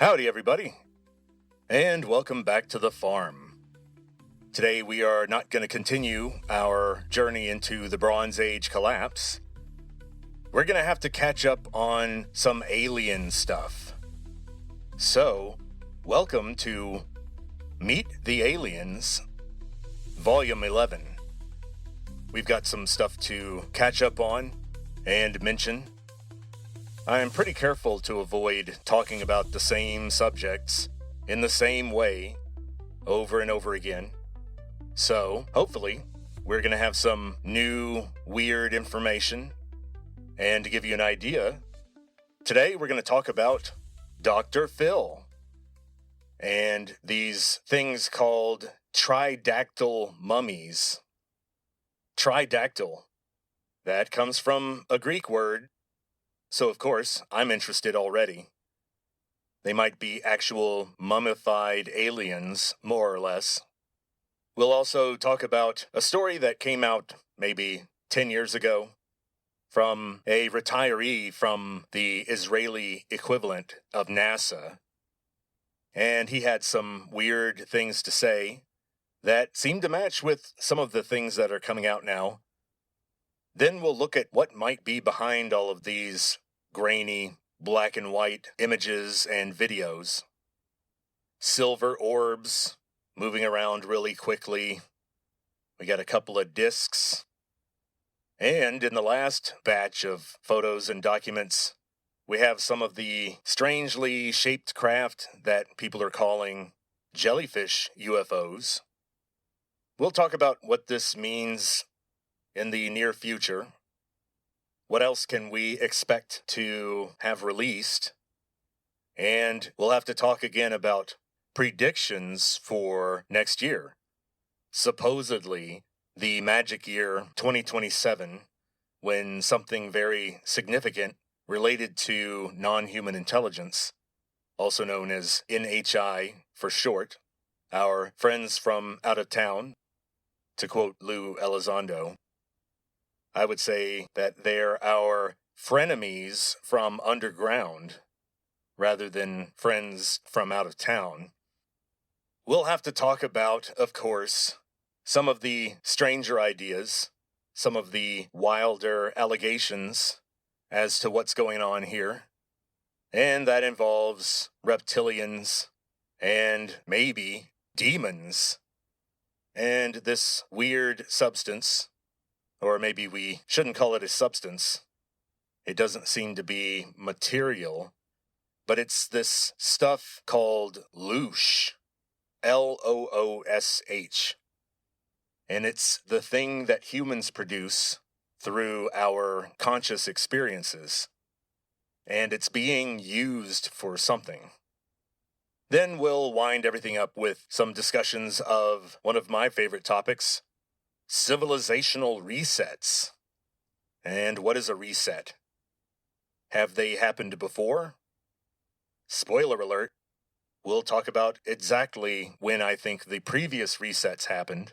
Howdy, everybody, and welcome back to the farm. Today we are not going to continue our journey into the Bronze Age collapse. We're going to have to catch up on some alien stuff. So, welcome to Meet the Aliens, Volume 11. We've got some stuff to catch up on and mention. I am pretty careful to avoid talking about the same subjects in the same way over and over again. So, hopefully, we're going to have some new, weird information. And to give you an idea, today we're going to talk about Dr. Phil and these things called tridactyl mummies. Tridactyl. That comes from a Greek word. So, of course, I'm interested already. They might be actual mummified aliens, more or less. We'll also talk about a story that came out maybe 10 years ago from a retiree from the Israeli equivalent of NASA. And he had some weird things to say that seem to match with some of the things that are coming out now. Then we'll look at what might be behind all of these grainy, black and white images and videos. Silver orbs moving around really quickly. We got a couple of discs. And in the last batch of photos and documents, we have some of the strangely shaped craft that people are calling jellyfish UFOs. We'll talk about what this means in the near future. What else can we expect to have released? And we'll have to talk again about predictions for next year. Supposedly, the magic year 2027, when something very significant related to non-human intelligence, also known as NHI for short, our friends from out of town, to quote Lou Elizondo, I would say that they're our frenemies from underground, rather than friends from out of town. We'll have to talk about, of course, some of the stranger ideas, some of the wilder allegations as to what's going on here. And that involves reptilians and maybe demons and this weird substance. Or maybe we shouldn't call it a substance. It doesn't seem to be material. But it's this stuff called loosh. Loosh. And it's the thing that humans produce through our conscious experiences. And it's being used for something. Then we'll wind everything up with some discussions of one of my favorite topics, civilizational resets. And what is a reset? Have they happened before? Spoiler alert, we'll talk about exactly when I think the previous resets happened,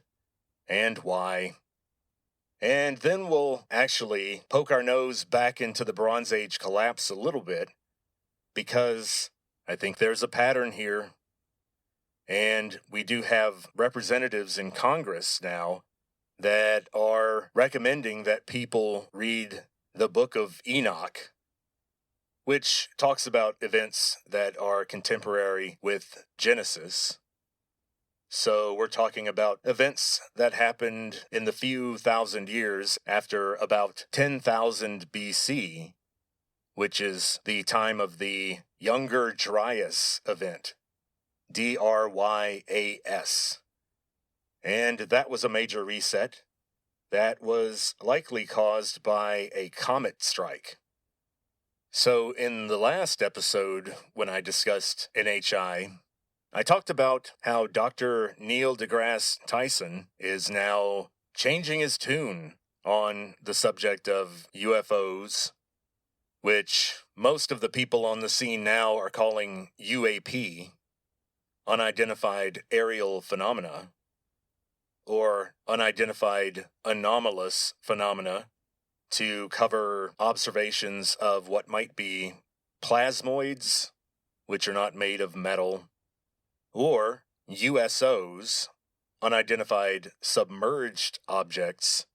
and why. And then we'll actually poke our nose back into the Bronze Age collapse a little bit, because I think there's a pattern here. And we do have representatives in Congress now that are recommending that people read the Book of Enoch, which talks about events that are contemporary with Genesis. So we're talking about events that happened in the few thousand years after about 10,000 BC, which is the time of the Younger Dryas event, Dryas. And that was a major reset that was likely caused by a comet strike. So in the last episode, when I discussed NHI, I talked about how Dr. Neil deGrasse Tyson is now changing his tune on the subject of UFOs, which most of the people on the scene now are calling UAP, unidentified aerial phenomena, or unidentified anomalous phenomena, to cover observations of what might be plasmoids, which are not made of metal, or USOs, unidentified submerged objects,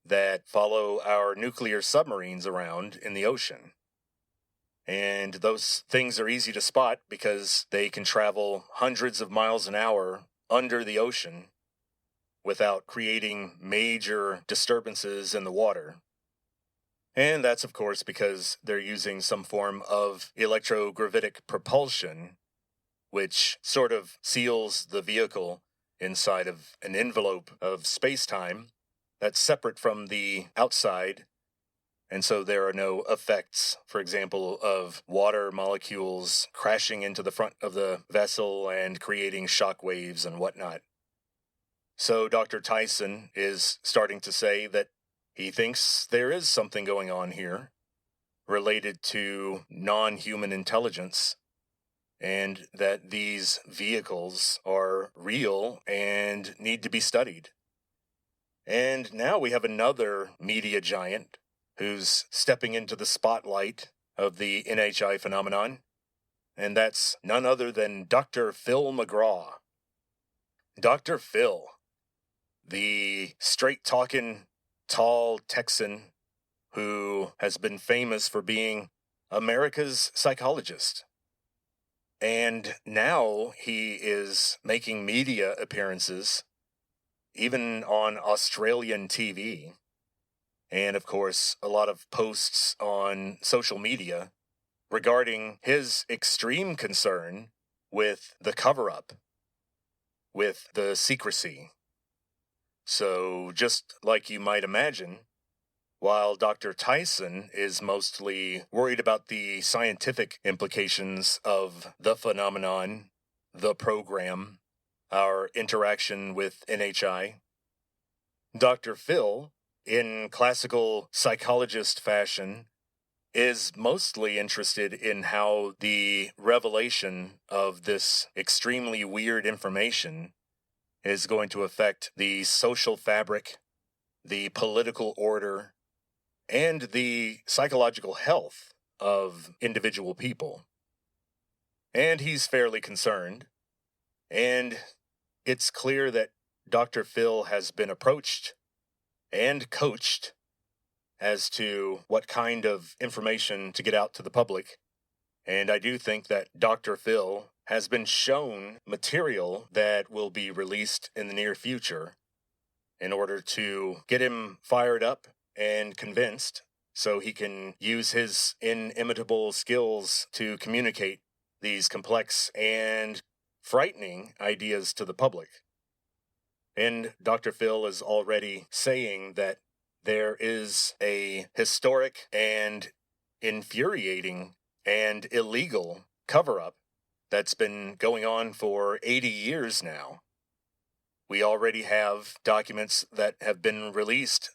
that follow our nuclear submarines around in the ocean. And those things are easy to spot because they can travel hundreds of miles an hour under the ocean without creating major disturbances in the water. And that's, of course, because they're using some form of electrogravitic propulsion, which sort of seals the vehicle inside of an envelope of space-time that's separate from the outside, and so there are no effects, for example, of water molecules crashing into the front of the vessel and creating shock waves and whatnot. So Dr. Tyson is starting to say that he thinks there is something going on here related to non-human intelligence, and that these vehicles are real and need to be studied. And now we have another media giant who's stepping into the spotlight of the NHI phenomenon, and that's none other than Dr. Phil McGraw. Dr. Phil, the straight-talking, tall Texan who has been famous for being America's psychologist. And now he is making media appearances, even on Australian TV. And of course, a lot of posts on social media regarding his extreme concern with the cover-up, with the secrecy. So just like you might imagine, while Dr. Tyson is mostly worried about the scientific implications of the phenomenon, the program, our interaction with NHI, Dr. Phil, in classical psychologist fashion, is mostly interested in how the revelation of this extremely weird information is going to affect the social fabric, the political order, and the psychological health of individual people. And he's fairly concerned, and it's clear that Dr. Phil has been approached and coached as to what kind of information to get out to the public. And I do think that Dr. Phil has been shown material that will be released in the near future in order to get him fired up and convinced so he can use his inimitable skills to communicate these complex and frightening ideas to the public. And Dr. Phil is already saying that there is a historic and infuriating and illegal cover-up that's been going on for 80 years now. We already have documents that have been released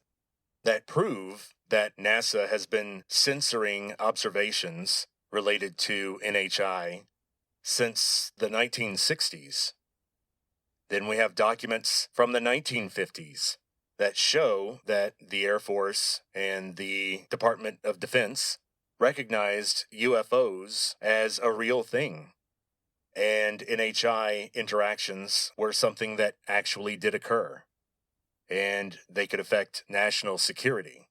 that prove that NASA has been censoring observations related to NHI since the 1960s. Then we have documents from the 1950s that show that the Air Force and the Department of Defense recognized UFOs as a real thing, and NHI interactions were something that actually did occur, and they could affect national security,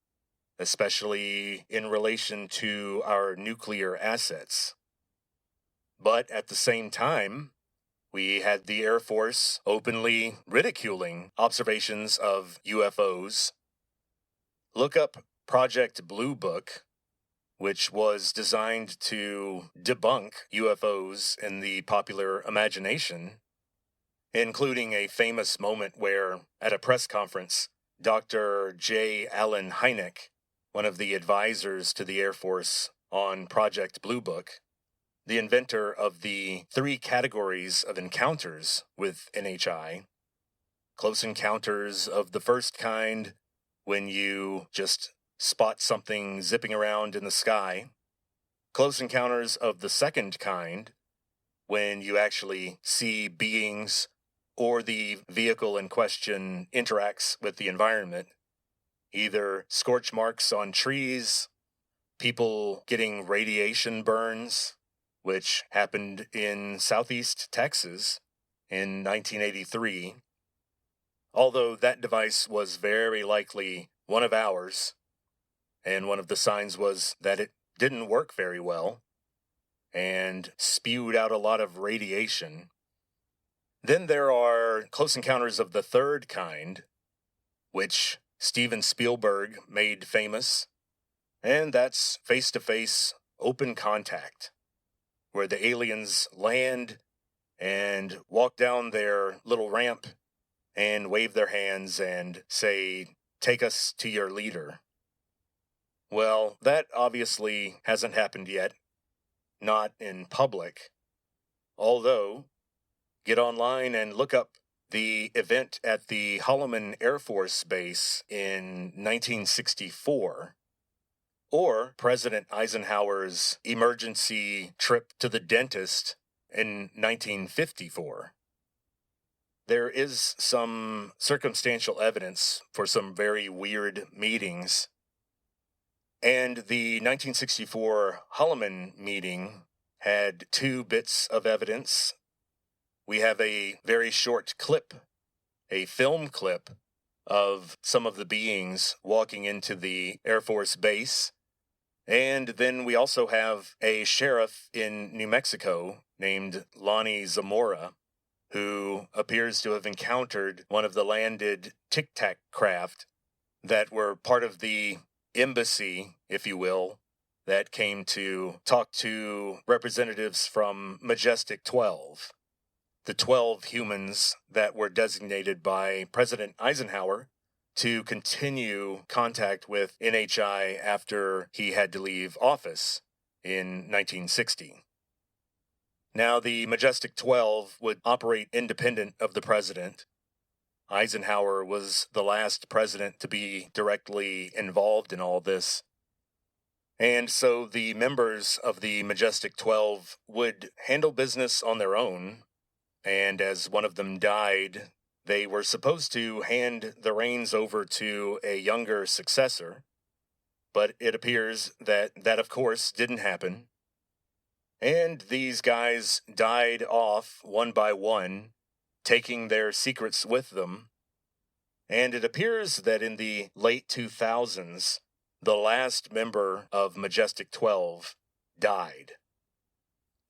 especially in relation to our nuclear assets. But at the same time, we had the Air Force openly ridiculing observations of UFOs. Look up Project Blue Book, which was designed to debunk UFOs in the popular imagination, including a famous moment where, at a press conference, Dr. J. Allen Hynek, one of the advisors to the Air Force on Project Blue Book, the inventor of the 3 categories of encounters with NHI, close encounters of the first kind, when you just spot something zipping around in the sky, close encounters of the second kind, when you actually see beings or the vehicle in question interacts with the environment, either scorch marks on trees, people getting radiation burns, which happened in southeast Texas in 1983. Although that device was very likely one of ours, and one of the signs was that it didn't work very well and spewed out a lot of radiation. Then there are Close Encounters of the Third Kind, which Steven Spielberg made famous, and that's face-to-face open contact, where the aliens land and walk down their little ramp and wave their hands and say, "Take us to your leader." Well, that obviously hasn't happened yet, not in public, although get online and look up the event at the Holloman Air Force Base in 1964, or President Eisenhower's emergency trip to the dentist in 1954. There is some circumstantial evidence for some very weird meetings, and the 1964 Holloman meeting had 2 bits of evidence. We have a very short clip, a film clip, of some of the beings walking into the Air Force Base. And then we also have a sheriff in New Mexico named Lonnie Zamora, who appears to have encountered one of the landed Tic Tac craft that were part of the embassy, if you will, that came to talk to representatives from Majestic 12. The 12 humans that were designated by President Eisenhower to continue contact with NHI after he had to leave office in 1960. Now, the Majestic 12 would operate independent of the president. Eisenhower was the last president to be directly involved in all this. And so the members of the Majestic 12 would handle business on their own, and as one of them died, they were supposed to hand the reins over to a younger successor, but it appears that of course didn't happen. And these guys died off one by one, taking their secrets with them. And it appears that in the late 2000s, the last member of Majestic 12 died.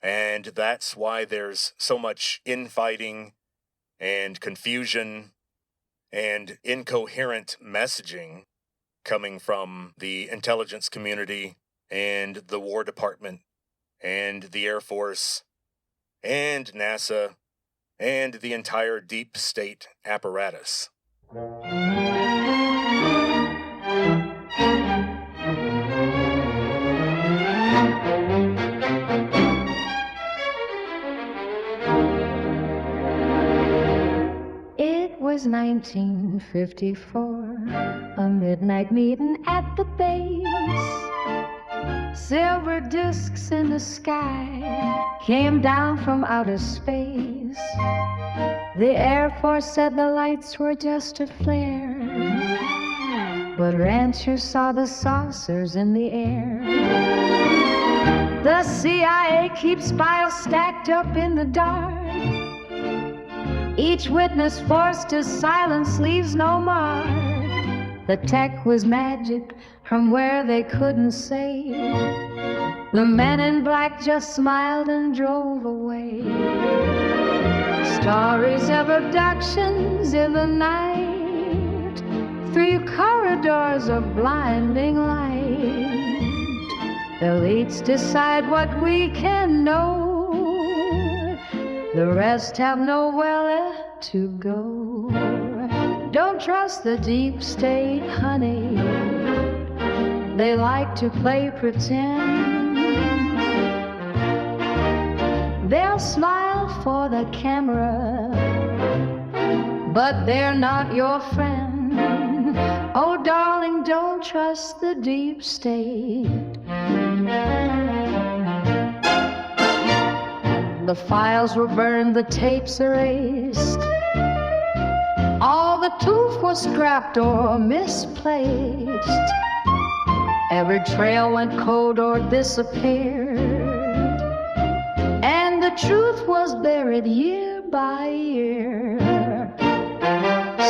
And that's why there's so much infighting and confusion and incoherent messaging coming from the intelligence community and the War Department and the Air Force and NASA and the entire deep state apparatus. It was 1954, a midnight meeting at the base. Silver discs in the sky came down from outer space. The Air Force said the lights were just a flare, but ranchers saw the saucers in the air. The CIA keeps files stacked up in the dark. Each witness forced to silence leaves no mark. The tech was magic from where they couldn't say. The men in black just smiled and drove away. Stories of abductions in the night, through corridors of blinding light. Elites decide what we can know. The rest have nowhere to go. Don't trust the deep state, honey. They like to play pretend. They'll smile for the camera, but they're not your friend. Oh, darling, don't trust the deep state. The files were burned, the tapes erased. All the truth was scrapped or misplaced. Every trail went cold or disappeared. truth was buried year by year.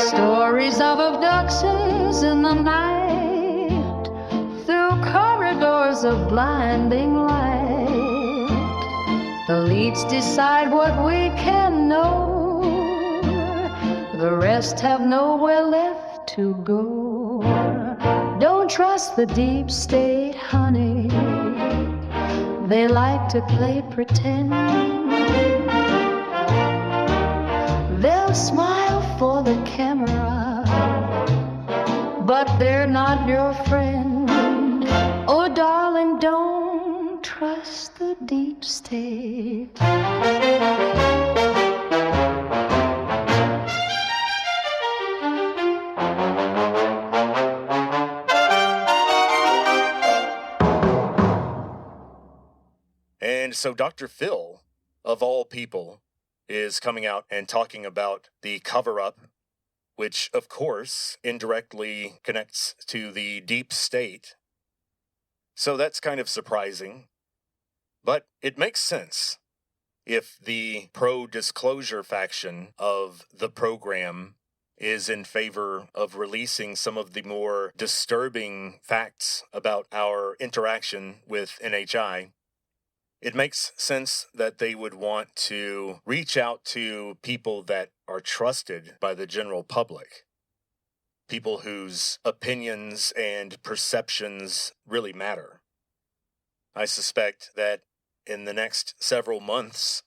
Stories of abductions in the night, through corridors of blinding light. The leads decide what we can know, the rest have nowhere left to go. Don't trust the deep state, honey, they like to play pretend. They'll smile for the camera, but they're not your friend. Oh, darling, don't trust the deep state. And so Dr. Phil, of all people, is coming out and talking about the cover-up, which, of course, indirectly connects to the deep state. So that's kind of surprising. But it makes sense. If the pro-disclosure faction of the program is in favor of releasing some of the more disturbing facts about our interaction with NHI, it makes sense that they would want to reach out to people that are trusted by the general public, people whose opinions and perceptions really matter. I suspect that in the next several months,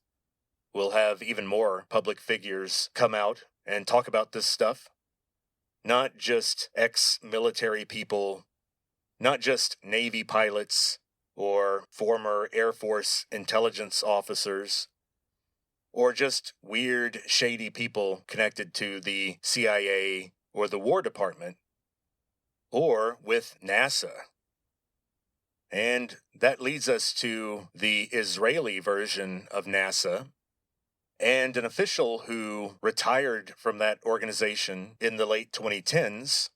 we'll have even more public figures come out and talk about this stuff. Not just ex-military people, not just Navy pilots, or former Air Force intelligence officers, or just weird, shady people connected to the CIA or the War Department, or with NASA. And that leads us to the Israeli version of NASA, and an official who retired from that organization in the late 2010s,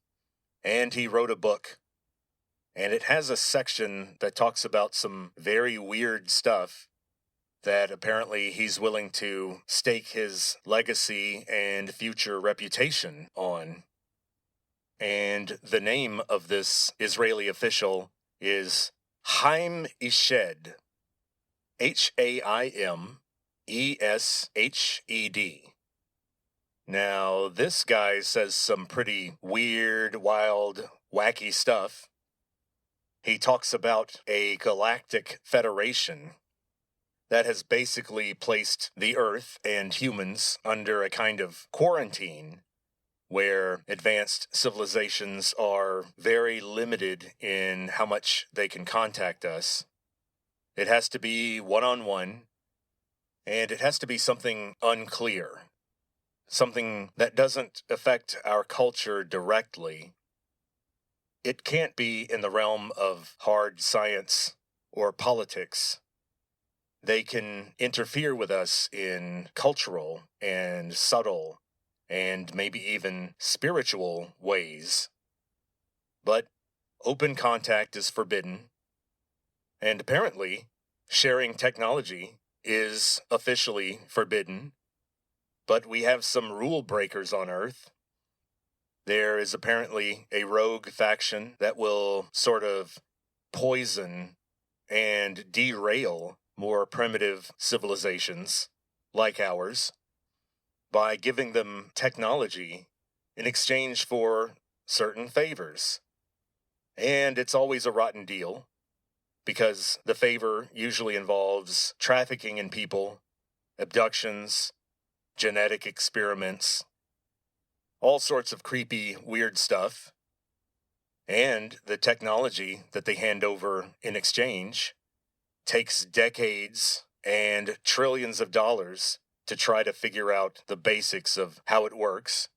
and he wrote a book. And it has a section that talks about some very weird stuff that apparently he's willing to stake his legacy and future reputation on. And the name of this Israeli official is Haim Eshed. Haimeshed. Now, this guy says some pretty weird, wild, wacky stuff. He talks about a galactic federation that has basically placed the Earth and humans under a kind of quarantine where advanced civilizations are very limited in how much they can contact us. It has to be one-on-one, and it has to be something unclear, something that doesn't affect our culture directly. It can't be in the realm of hard science or politics. They can interfere with us in cultural and subtle and maybe even spiritual ways. But open contact is forbidden, and apparently sharing technology is officially forbidden, but we have some rule breakers on Earth. There is apparently a rogue faction that will sort of poison and derail more primitive civilizations like ours by giving them technology in exchange for certain favors. And it's always a rotten deal, because the favor usually involves trafficking in people, abductions, genetic experiments, all sorts of creepy, weird stuff. And the technology that they hand over in exchange takes decades and trillions of dollars to try to figure out the basics of how it works.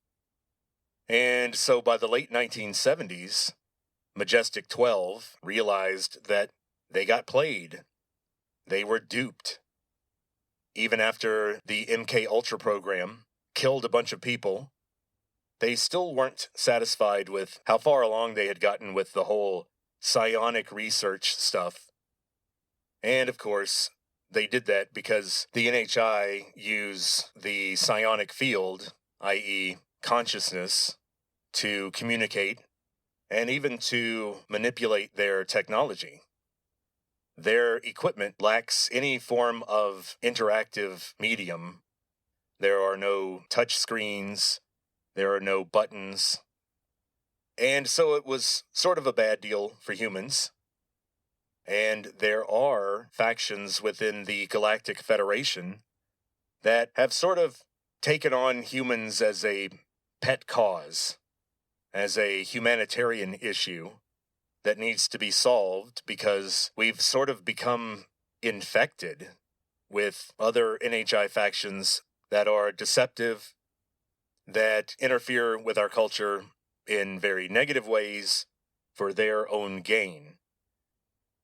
And so by the late 1970s, Majestic 12 realized that they got played. They were duped. Even after the MK Ultra program killed a bunch of people, they still weren't satisfied with how far along they had gotten with the whole psionic research stuff. And of course, they did that because the NHI use the psionic field, i.e. consciousness, to communicate and even to manipulate their technology. Their equipment lacks any form of interactive medium. There are no touch screens, there are no buttons, and so it was sort of a bad deal for humans. And there are factions within the Galactic Federation that have sort of taken on humans as a pet cause, as a humanitarian issue that needs to be solved because we've sort of become infected with other NHI factions that are deceptive, that interfere with our culture in very negative ways for their own gain.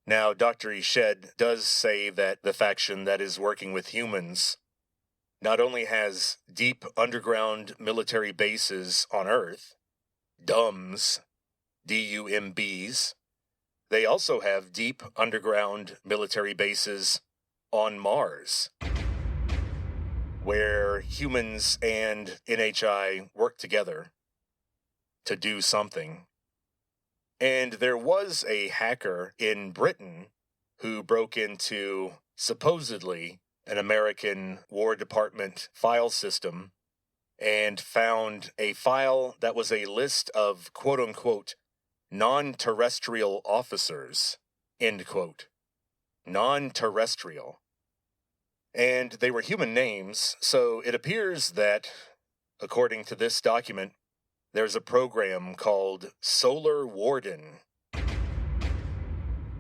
Now, Dr. Ished does say that the faction that is working with humans not only has deep underground military bases on Earth, DUMBs, D-U-M-Bs, they also have deep underground military bases on Mars, where humans and NHI work together to do something. And there was a hacker in Britain who broke into, supposedly, an American War Department file system and found a file that was a list of quote-unquote non-terrestrial officers, end quote. Non-terrestrial. And they were human names, so it appears that, according to this document, there's a program called Solar Warden.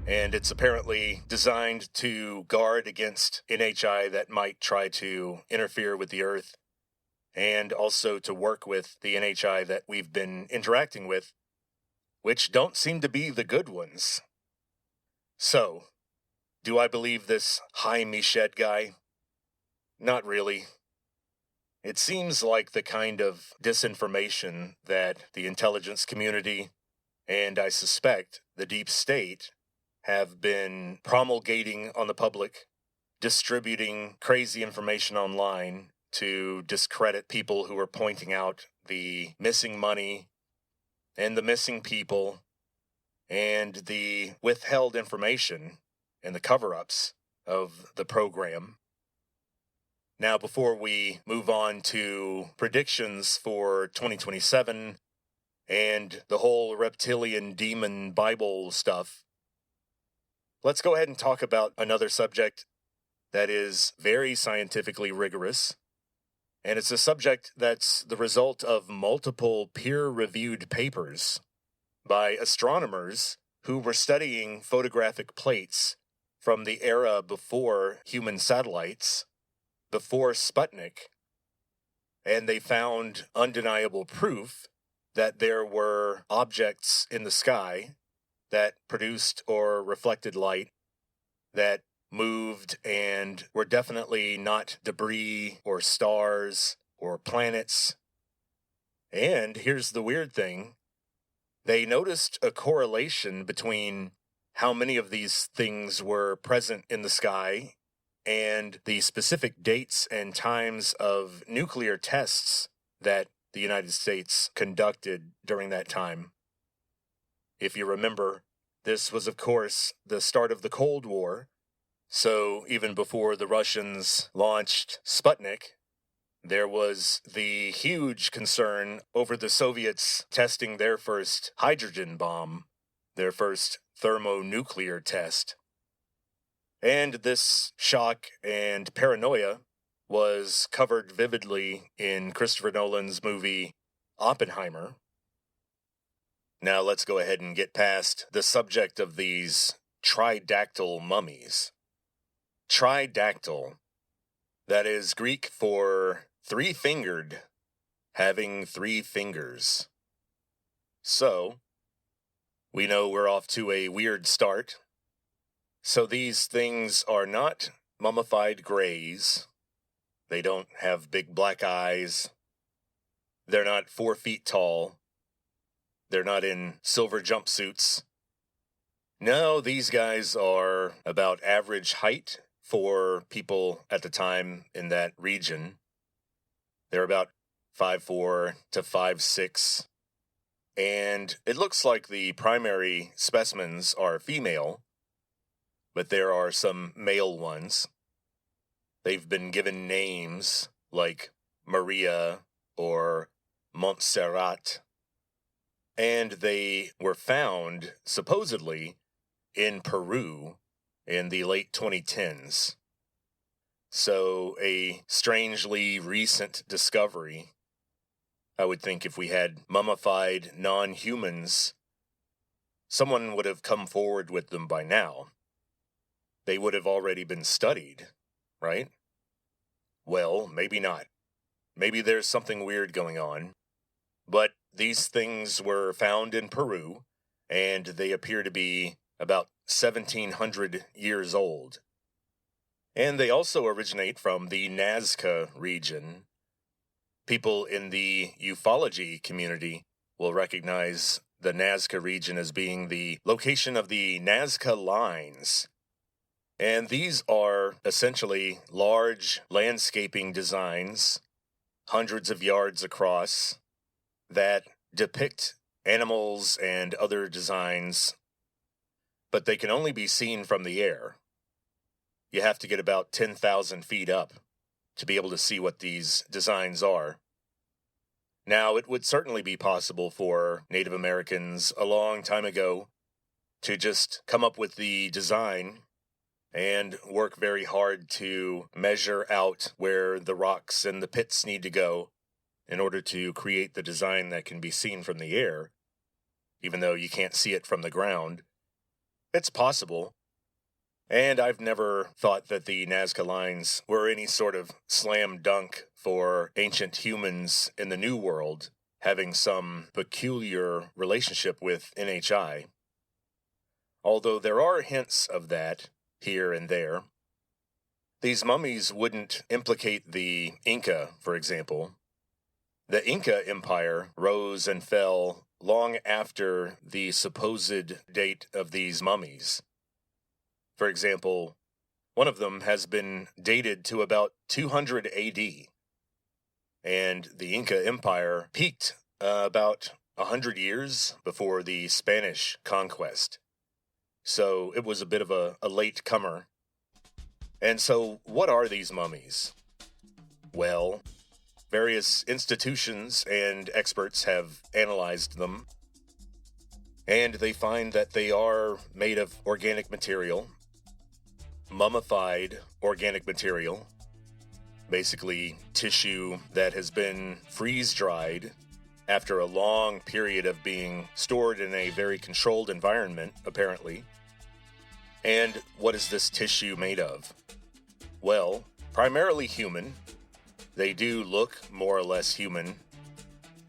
And it's apparently designed to guard against NHI that might try to interfere with the Earth, and also to work with the NHI that we've been interacting with, which don't seem to be the good ones. So, do I believe this Haim Eshed guy? Not really. It seems like the kind of disinformation that the intelligence community, and I suspect the deep state, have been promulgating on the public, distributing crazy information online to discredit people who are pointing out the missing money and the missing people and the withheld information and the cover-ups of the program. Now, before we move on to predictions for 2027 and the whole reptilian demon Bible stuff, let's go ahead and talk about another subject that is very scientifically rigorous, and it's a subject that's the result of multiple peer-reviewed papers by astronomers who were studying photographic plates from the era before human satellites, before Sputnik, and they found undeniable proof that there were objects in the sky that produced or reflected light that moved and were definitely not debris or stars or planets. And here's the weird thing. They noticed a correlation between how many of these things were present in the sky and the specific dates and times of nuclear tests that the United States conducted during that time. If you remember, this was, of course, the start of the Cold War, so even before the Russians launched Sputnik, there was the huge concern over the Soviets testing their first hydrogen bomb, their first thermonuclear test. And this shock and paranoia was covered vividly in Christopher Nolan's movie Oppenheimer. Now let's go ahead and get past the subject of these tridactyl mummies. Tridactyl, that is Greek for three-fingered, having three fingers. So, we know we're off to a weird start. So these things are not mummified grays. They don't have big black eyes. They're not 4 feet tall. They're not in silver jumpsuits. No, these guys are about average height for people at the time in that region. They're about 5'4" to 5'6", and it looks like the primary specimens are female, but there are some male ones. They've been given names like Maria or Montserrat, and they were found, supposedly, in Peru in the late 2010s. So a strangely recent discovery. I would think if we had mummified non-humans, someone would have come forward with them by now. They would have already been studied, right? Well, maybe not. Maybe there's something weird going on. But these things were found in Peru, and they appear to be about 1,700 years old. And they also originate from the Nazca region. People in the ufology community will recognize the Nazca region as being the location of the Nazca lines. And these are essentially large landscaping designs, hundreds of yards across, that depict animals and other designs, but they can only be seen from the air. You have to get about 10,000 feet up to be able to see what these designs are. Now, it would certainly be possible for Native Americans a long time ago to just come up with the design and work very hard to measure out where the rocks and the pits need to go in order to create the design that can be seen from the air, even though you can't see it from the ground. It's possible. And I've never thought that the Nazca lines were any sort of slam dunk for ancient humans in the New World having some peculiar relationship with NHI. Although there are hints of that here and there. These mummies wouldn't implicate the Inca, for example. The Inca Empire rose and fell long after the supposed date of these mummies. For example, one of them has been dated to about 200 AD, and the Inca Empire peaked about 100 years before the Spanish conquest. So it was a bit of a late comer. And so what are these mummies? Well, various institutions and experts have analyzed them, and they find that they are made of organic material, mummified organic material, basically tissue that has been freeze-dried after a long period of being stored in a very controlled environment, apparently. And what is this tissue made of? Well, primarily human. They do look more or less human,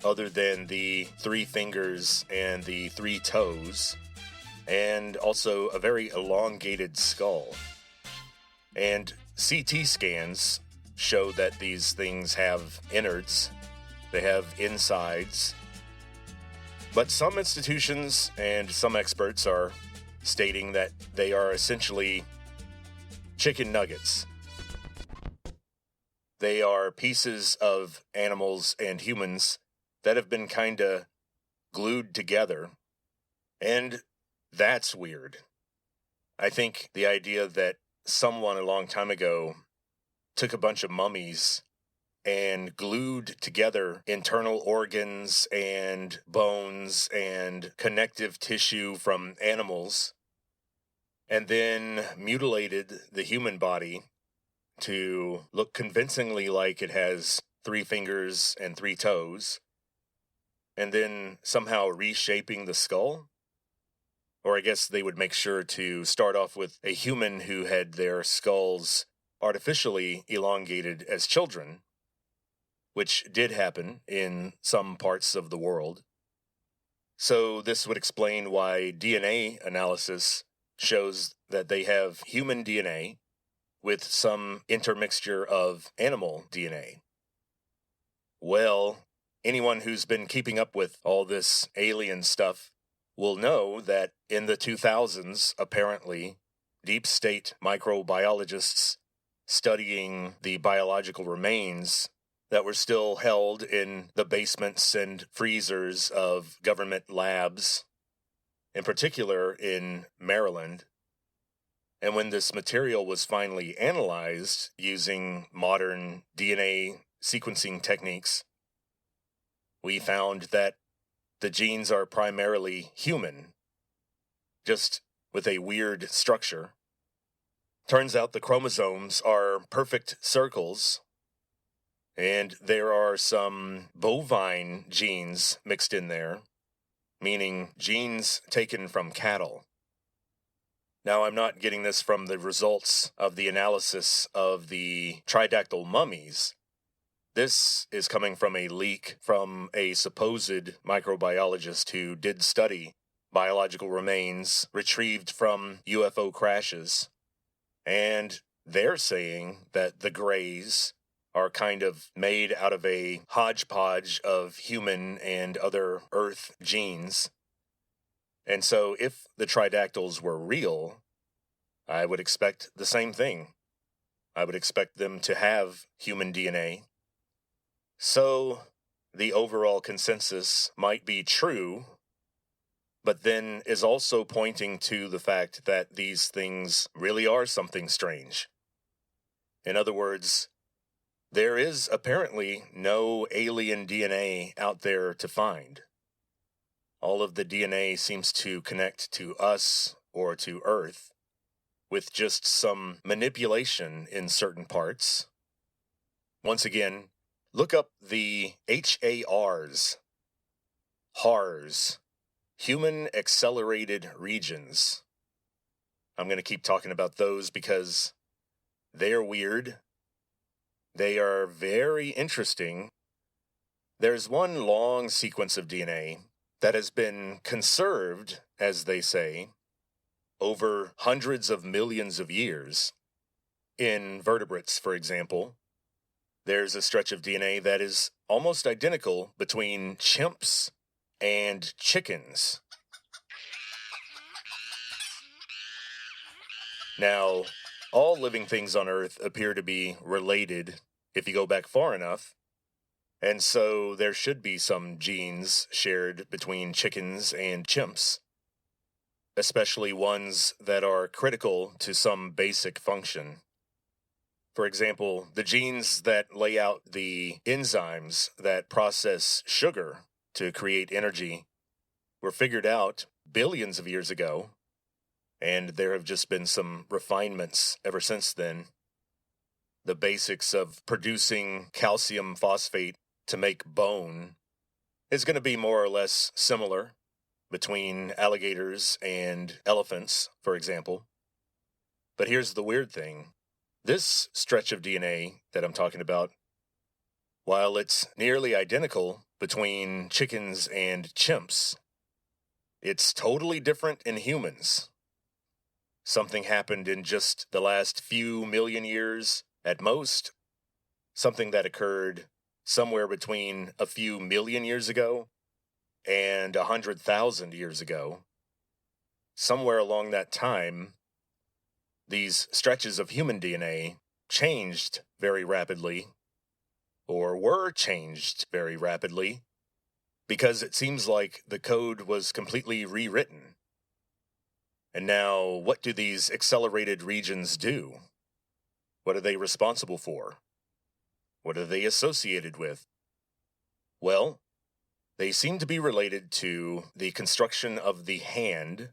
other than the 3 fingers and the 3 toes, and also a very elongated skull. And CT scans show that these things have innards, they have insides. But some institutions and some experts are stating that they are essentially chicken nuggets. They are pieces of animals and humans that have been kinda glued together, and that's weird. I think the idea that someone a long time ago took a bunch of mummies and glued together internal organs and bones and connective tissue from animals, and then mutilated the human body to look convincingly like it has 3 fingers and 3 toes, and then somehow reshaping the skull? Or I guess they would make sure to start off with a human who had their skulls artificially elongated as children, which did happen in some parts of the world. So this would explain why DNA analysis shows that they have human DNA with some intermixture of animal DNA. Well, anyone who's been keeping up with all this alien stuff will know that in the 2000s, apparently, deep state microbiologists studying the biological remains that were still held in the basements and freezers of government labs, in particular in Maryland. And when this material was finally analyzed using modern DNA sequencing techniques, we found that the genes are primarily human, just with a weird structure. Turns out the chromosomes are perfect circles, and there are some bovine genes mixed in there, meaning genes taken from cattle. Now, I'm not getting this from the results of the analysis of the tridactyl mummies. This is coming from a leak from a supposed microbiologist who did study biological remains retrieved from UFO crashes. And they're saying that the Greys are kind of made out of a hodgepodge of human and other Earth genes. And so if the tridactyls were real, I would expect the same thing. I would expect them to have human DNA. So the overall consensus might be true, but then is also pointing to the fact that these things really are something strange. In other words, there is apparently no alien DNA out there to find. All of the DNA seems to connect to us or to Earth, with just some manipulation in certain parts. Once again, look up the HARs, HARs, Human Accelerated Regions. I'm going to keep talking about those because they're weird. They are very interesting. There's one long sequence of DNA that has been conserved, as they say, over hundreds of millions of years. In vertebrates, for example, there's a stretch of DNA that is almost identical between chimps and chickens. Now, all living things on Earth appear to be related if you go back far enough, and so there should be some genes shared between chickens and chimps, especially ones that are critical to some basic function. For example, the genes that lay out the enzymes that process sugar to create energy were figured out billions of years ago, and there have just been some refinements ever since then. The basics of producing calcium phosphate to make bone is going to be more or less similar between alligators and elephants, for example. But here's the weird thing. This stretch of DNA that I'm talking about, while it's nearly identical between chickens and chimps, it's totally different in humans. Something happened in just the last few million years at most, something that occurred somewhere between a few million years ago and 100,000 years ago. Somewhere along that time, these stretches of human DNA changed very rapidly, or were changed very rapidly, because it seems like the code was completely rewritten. And now, what do these accelerated regions do? What are they responsible for? What are they associated with? Well, they seem to be related to the construction of the hand,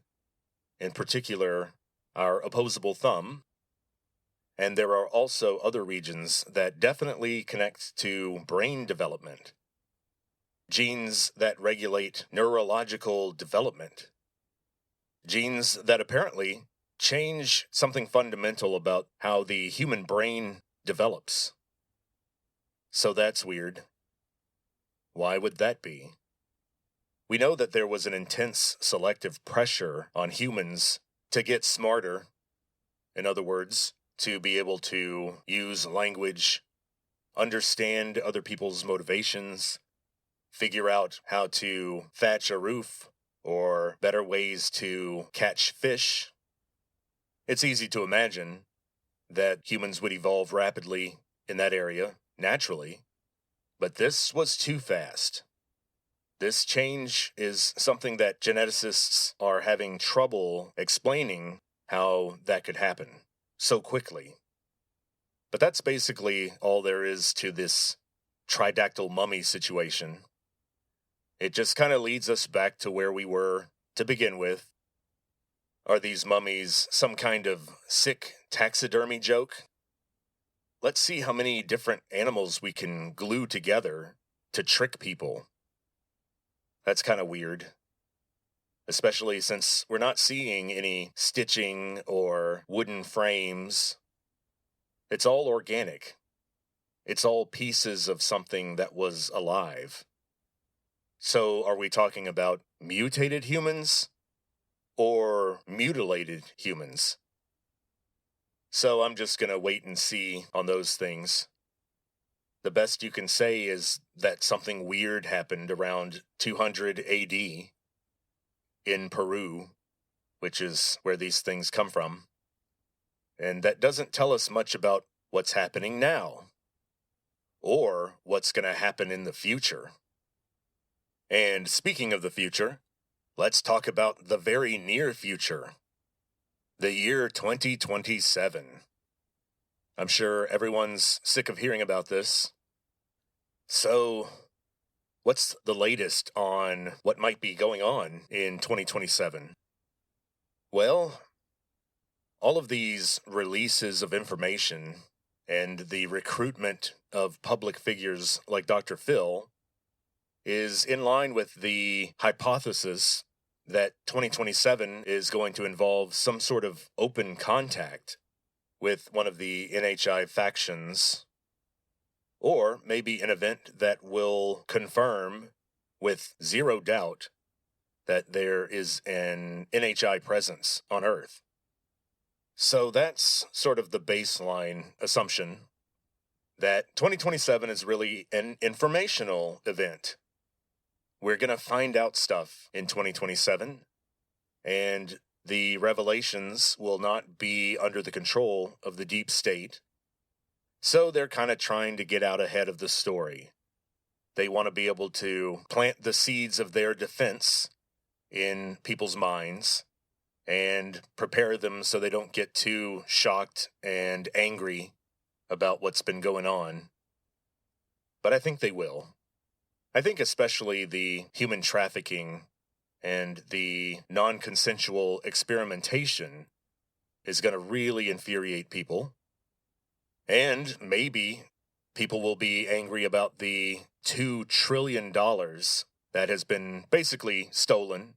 in particular, our opposable thumb, and there are also other regions that definitely connect to brain development. Genes that regulate neurological development. Genes that apparently change something fundamental about how the human brain develops. So that's weird. Why would that be? We know that there was an intense selective pressure on humans to get smarter. In other words, to be able to use language, understand other people's motivations, figure out how to thatch a roof, or better ways to catch fish. It's easy to imagine that humans would evolve rapidly in that area, naturally, but this was too fast. This change is something that geneticists are having trouble explaining how that could happen so quickly. But that's basically all there is to this tridactyl mummy situation. It just kind of leads us back to where we were to begin with. Are these mummies some kind of sick taxidermy joke? Let's see how many different animals we can glue together to trick people. That's kind of weird, especially since we're not seeing any stitching or wooden frames. It's all organic. It's all pieces of something that was alive. So are we talking about mutated humans or mutilated humans? So I'm just going to wait and see on those things. The best you can say is that something weird happened around 200 AD in Peru, which is where these things come from. And that doesn't tell us much about what's happening now, or what's going to happen in the future. And speaking of the future, let's talk about the very near future. The year 2027. I'm sure everyone's sick of hearing about this. So, what's the latest on what might be going on in 2027? Well, all of these releases of information and the recruitment of public figures like Dr. Phil is in line with the hypothesis that 2027 is going to involve some sort of open contact with one of the NHI factions, or maybe an event that will confirm with zero doubt that there is an NHI presence on Earth. So that's sort of the baseline assumption, that 2027 is really an informational event. We're going to find out stuff in 2027, and the revelations will not be under the control of the deep state. So they're kind of trying to get out ahead of the story. They want to be able to plant the seeds of their defense in people's minds and prepare them so they don't get too shocked and angry about what's been going on. But I think they will. I think especially the human trafficking and the non-consensual experimentation is going to really infuriate people. And maybe people will be angry about the $2 trillion that has been basically stolen,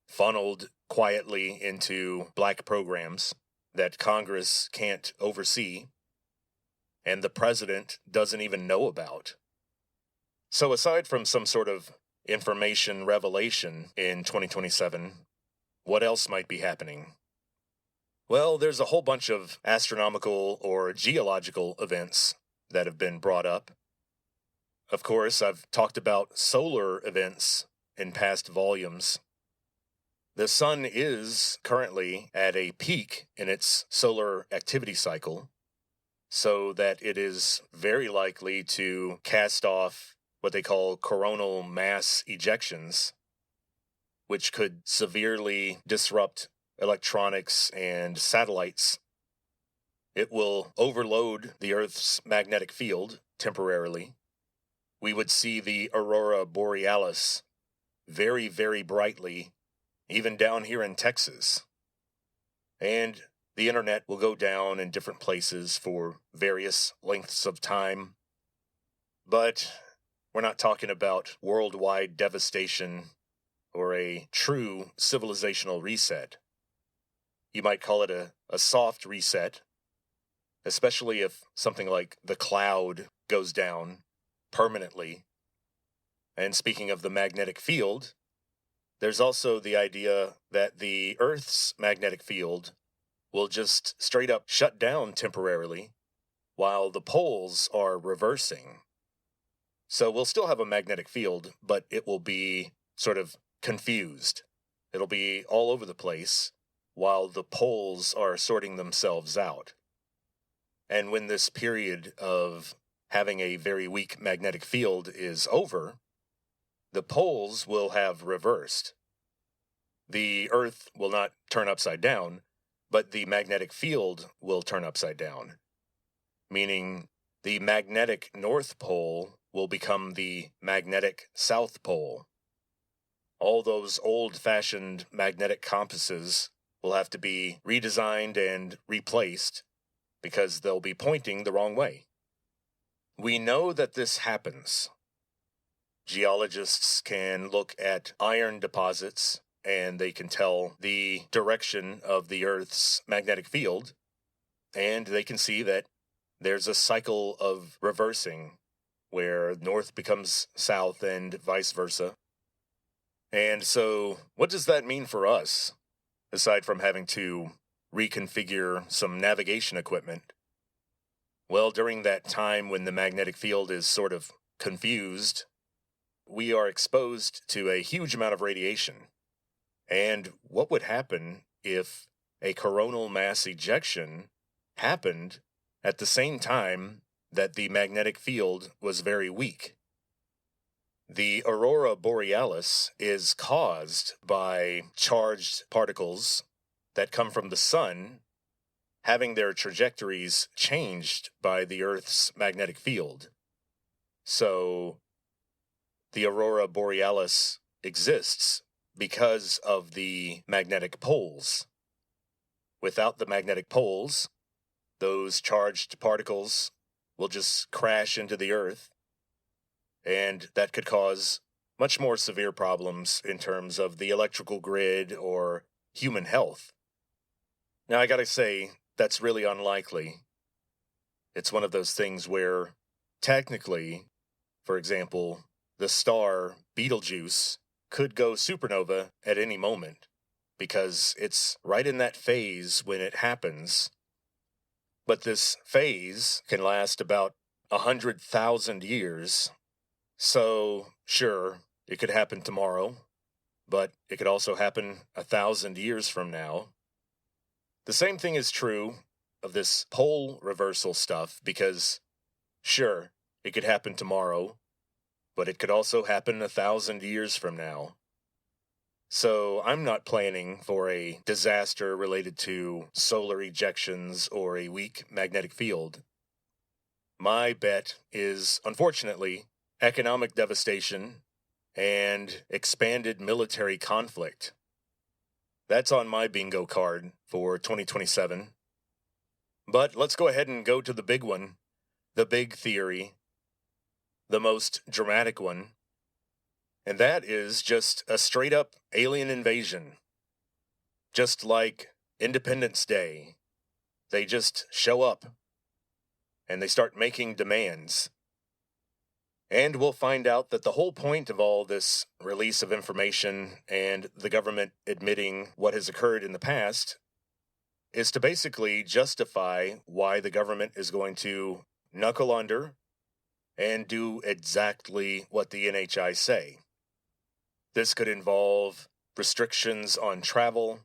funneled quietly into black programs that Congress can't oversee, and the president doesn't even know about. So aside from some sort of information revelation in 2027, what else might be happening? Well, there's a whole bunch of astronomical or geological events that have been brought up. Of course, I've talked about solar events in past volumes. The sun is currently at a peak in its solar activity cycle, so that it is very likely to cast off what they call coronal mass ejections, which could severely disrupt electronics and satellites. It will overload the Earth's magnetic field temporarily. We would see the aurora borealis very, very brightly, even down here in Texas. And the internet will go down in different places for various lengths of time. But we're not talking about worldwide devastation or a true civilizational reset. You might call it a soft reset, especially if something like the cloud goes down permanently. And speaking of the magnetic field, there's also the idea that the Earth's magnetic field will just straight up shut down temporarily while the poles are reversing. So we'll still have a magnetic field, but it will be sort of confused. It'll be all over the place. while the poles are sorting themselves out. And when this period of having a very weak magnetic field is over, the poles will have reversed. The Earth will not turn upside down, but the magnetic field will turn upside down, meaning the magnetic North Pole will become the magnetic South Pole. All those old-fashioned magnetic compasses will have to be redesigned and replaced because they'll be pointing the wrong way. We know that this happens. Geologists can look at iron deposits and they can tell the direction of the Earth's magnetic field, and they can see that there's a cycle of reversing where north becomes south and vice versa. And so, what does that mean for us, aside from having to reconfigure some navigation equipment? Well, during that time when the magnetic field is sort of confused, we are exposed to a huge amount of radiation. And what would happen if a coronal mass ejection happened at the same time that the magnetic field was very weak? The aurora borealis is caused by charged particles that come from the sun having their trajectories changed by the Earth's magnetic field. So, the aurora borealis exists because of the magnetic poles. Without the magnetic poles, those charged particles will just crash into the Earth, and that could cause much more severe problems in terms of the electrical grid or human health. Now, I gotta say, that's really unlikely. It's one of those things where, technically, for example, the star Betelgeuse could go supernova at any moment, because it's right in that phase when it happens. But this phase can last about 100,000 years. So, sure, it could happen tomorrow, but it could also happen 1,000 years from now. The same thing is true of this pole reversal stuff, because, sure, it could happen tomorrow, but it could also happen 1,000 years from now. So I'm not planning for a disaster related to solar ejections or a weak magnetic field. My bet is, unfortunately, economic devastation and expanded military conflict. That's on my bingo card for 2027. But let's go ahead and go to the big one, the big theory, the most dramatic one, and that is just a straight-up alien invasion. Just like Independence Day, they just show up, and they start making demands. And we'll find out that the whole point of all this release of information and the government admitting what has occurred in the past is to basically justify why the government is going to knuckle under and do exactly what the NHI say. This could involve restrictions on travel.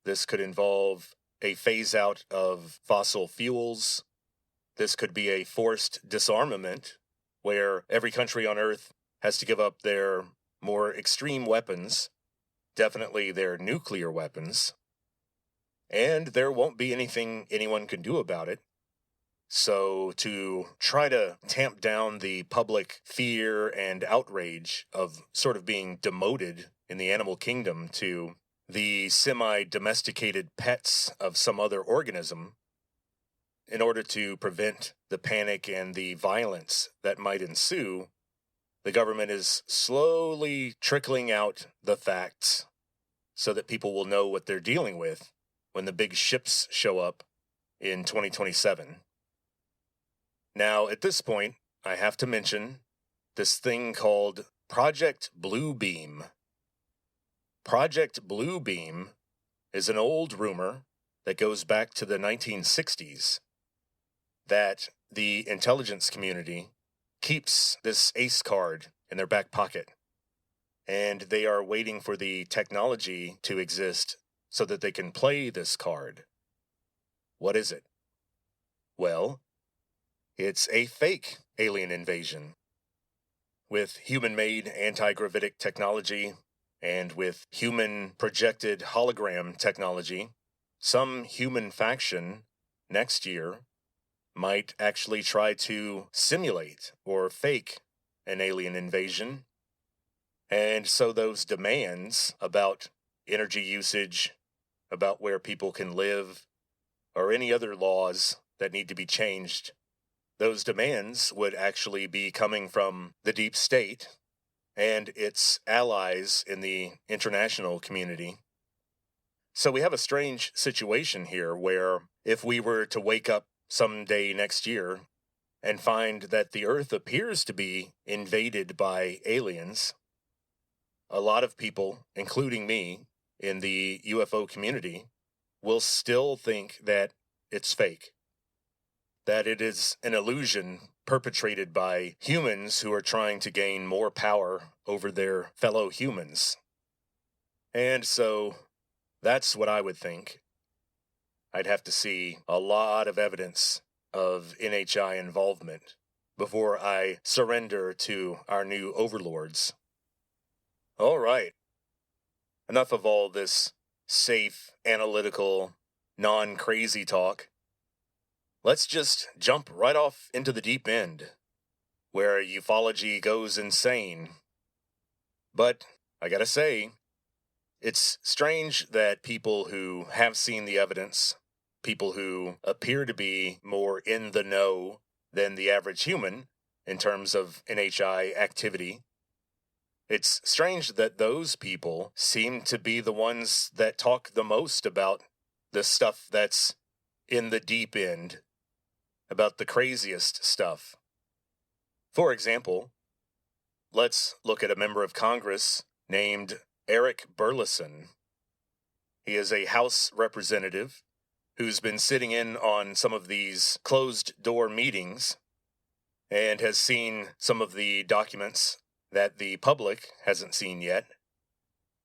This could involve a phase-out of fossil fuels. This could be a forced disarmament, where every country on Earth has to give up their more extreme weapons, definitely their nuclear weapons, and there won't be anything anyone can do about it. So to try to tamp down the public fear and outrage of sort of being demoted in the animal kingdom to the semi-domesticated pets of some other organism, in order to prevent the panic and the violence that might ensue, the government is slowly trickling out the facts so that people will know what they're dealing with when the big ships show up in 2027. Now, at this point, I have to mention this thing called Project Bluebeam. Project Bluebeam is an old rumor that goes back to the 1960s. That the intelligence community keeps this ace card in their back pocket, and they are waiting for the technology to exist so that they can play this card. What is it? Well, it's a fake alien invasion. With human-made anti-gravitic technology and with human-projected hologram technology, some human faction next year might actually try to simulate or fake an alien invasion. And so those demands about energy usage, about where people can live, or any other laws that need to be changed, those demands would actually be coming from the deep state and its allies in the international community. So we have a strange situation here where if we were to wake up someday next year and find that the Earth appears to be invaded by aliens, a lot of people, including me, in the UFO community, will still think that it's fake, that it is an illusion perpetrated by humans who are trying to gain more power over their fellow humans. And so that's what I would think. I'd have to see a lot of evidence of NHI involvement before I surrender to our new overlords. All right. Enough of all this safe, analytical, non-crazy talk. Let's just jump right off into the deep end, where ufology goes insane. But I gotta say, it's strange that people who have seen the evidence, people who appear to be more in the know than the average human in terms of NHI activity, it's strange that those people seem to be the ones that talk the most about the stuff that's in the deep end, about the craziest stuff. For example, let's look at a member of Congress named Eric Burleson. He is a House representative who's been sitting in on some of these closed-door meetings and has seen some of the documents that the public hasn't seen yet.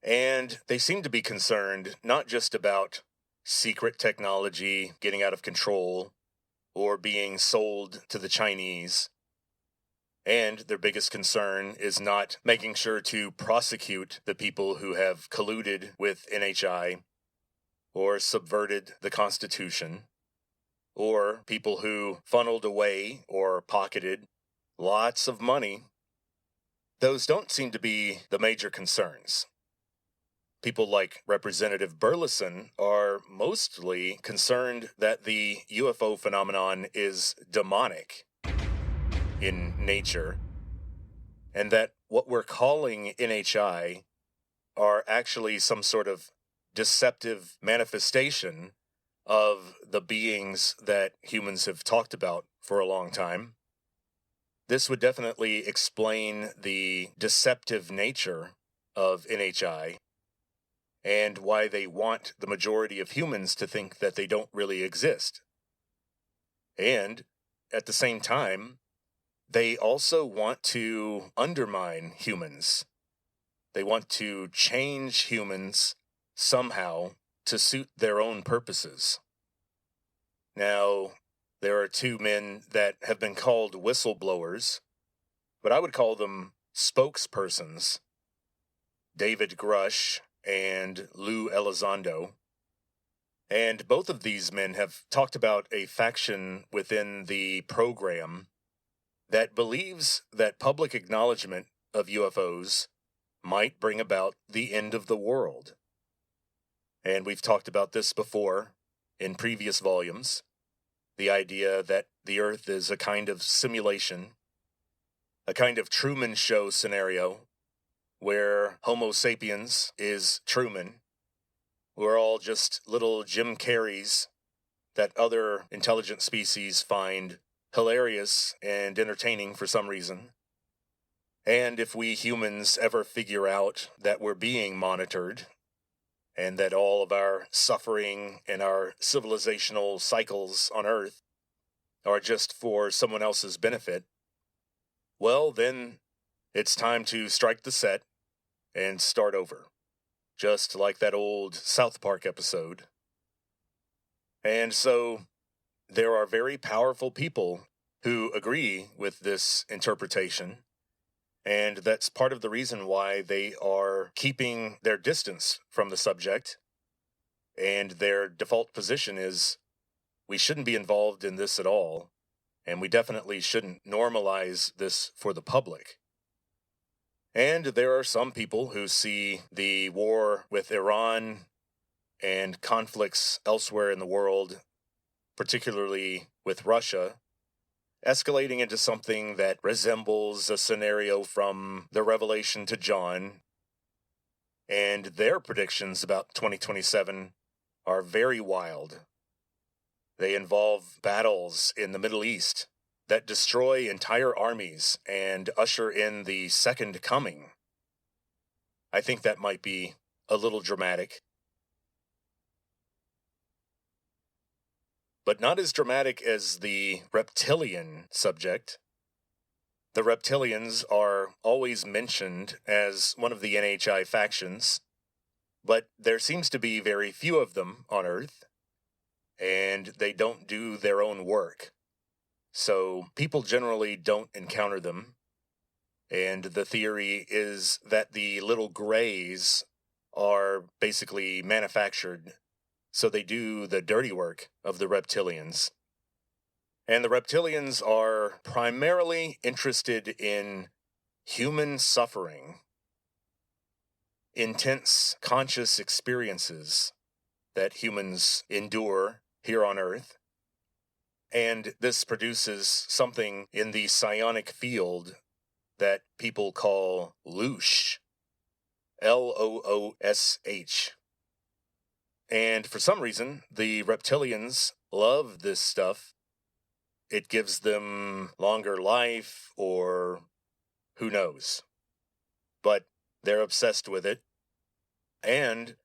And they seem to be concerned not just about secret technology getting out of control or being sold to the Chinese. And their biggest concern is not making sure to prosecute the people who have colluded with NHI or subverted the Constitution, or people who funneled away or pocketed lots of money. Those don't seem to be the major concerns. People like Representative Burleson are mostly concerned that the UFO phenomenon is demonic in nature, and that what we're calling NHI are actually some sort of deceptive manifestation of the beings that humans have talked about for a long time. This would definitely explain the deceptive nature of NHI and why they want the majority of humans to think that they don't really exist. And at the same time, they also want to undermine humans. They want to change humans somehow to suit their own purposes. Now, there are two men that have been called whistleblowers, but I would call them spokespersons, David Grush and Lou Elizondo. And both of these men have talked about a faction within the program that believes that public acknowledgement of UFOs might bring about the end of the world. And we've talked about this before in previous volumes, the idea that the Earth is a kind of simulation, a kind of Truman Show scenario, where Homo sapiens is Truman. We're all just little Jim Carreys that other intelligent species find hilarious and entertaining for some reason. And if we humans ever figure out that we're being monitored, and that all of our suffering and our civilizational cycles on Earth are just for someone else's benefit, well, then it's time to strike the set and start over. just like that old South Park episode. And so there are very powerful people who agree with this interpretation, and that's part of the reason why they are keeping their distance from the subject, and their default position is, we shouldn't be involved in this at all, and we definitely shouldn't normalize this for the public. And there are some people who see the war with Iran and conflicts elsewhere in the world, particularly with Russia, escalating into something that resembles a scenario from the Revelation to John, and their predictions about 2027 are very wild. They involve battles in the Middle East that destroy entire armies and usher in the second coming. I think that might be a little dramatic. But not as dramatic as the reptilian subject. The reptilians are always mentioned as one of the NHI factions, but there seems to be very few of them on Earth, and they don't do their own work. So people generally don't encounter them, and the theory is that the little grays are basically manufactured, so they do the dirty work of the reptilians. And the reptilians are primarily interested in human suffering, intense conscious experiences that humans endure here on Earth. And this produces something in the psionic field that people call loosh. Loosh. And for some reason, the reptilians love this stuff. It gives them longer life, or who knows. But they're obsessed with it. And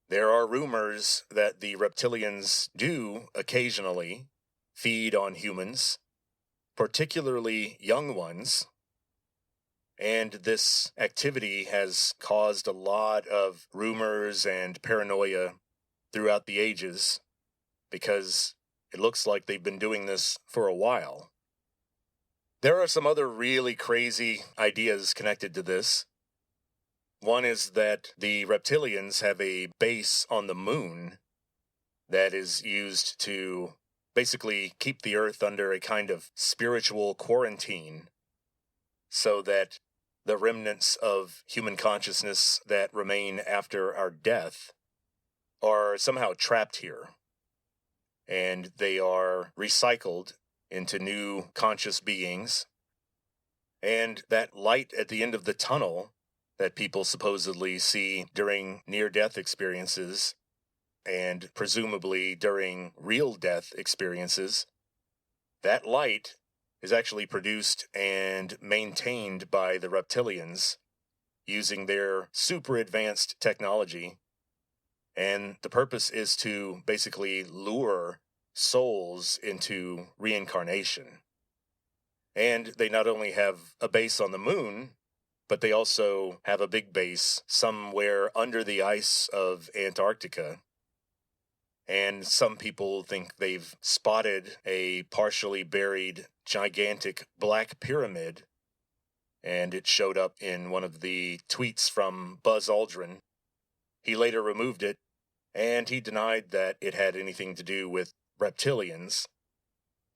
there are rumors that the reptilians do occasionally feed on humans, particularly young ones. And this activity has caused a lot of rumors and paranoia throughout the ages, because it looks like they've been doing this for a while. There are some other really crazy ideas connected to this. One is that the reptilians have a base on the moon that is used to basically keep the Earth under a kind of spiritual quarantine, so that the remnants of human consciousness that remain after our death are somehow trapped here, and they are recycled into new conscious beings. And that light at the end of the tunnel that people supposedly see during near-death experiences, and presumably during real death experiences, that light is actually produced and maintained by the reptilians using their super advanced technology. And the purpose is to basically lure souls into reincarnation. And they not only have a base on the moon, but they also have a big base somewhere under the ice of Antarctica. And some people think they've spotted a partially buried gigantic black pyramid, and it showed up in one of the tweets from Buzz Aldrin. He later removed it, and he denied that it had anything to do with reptilians.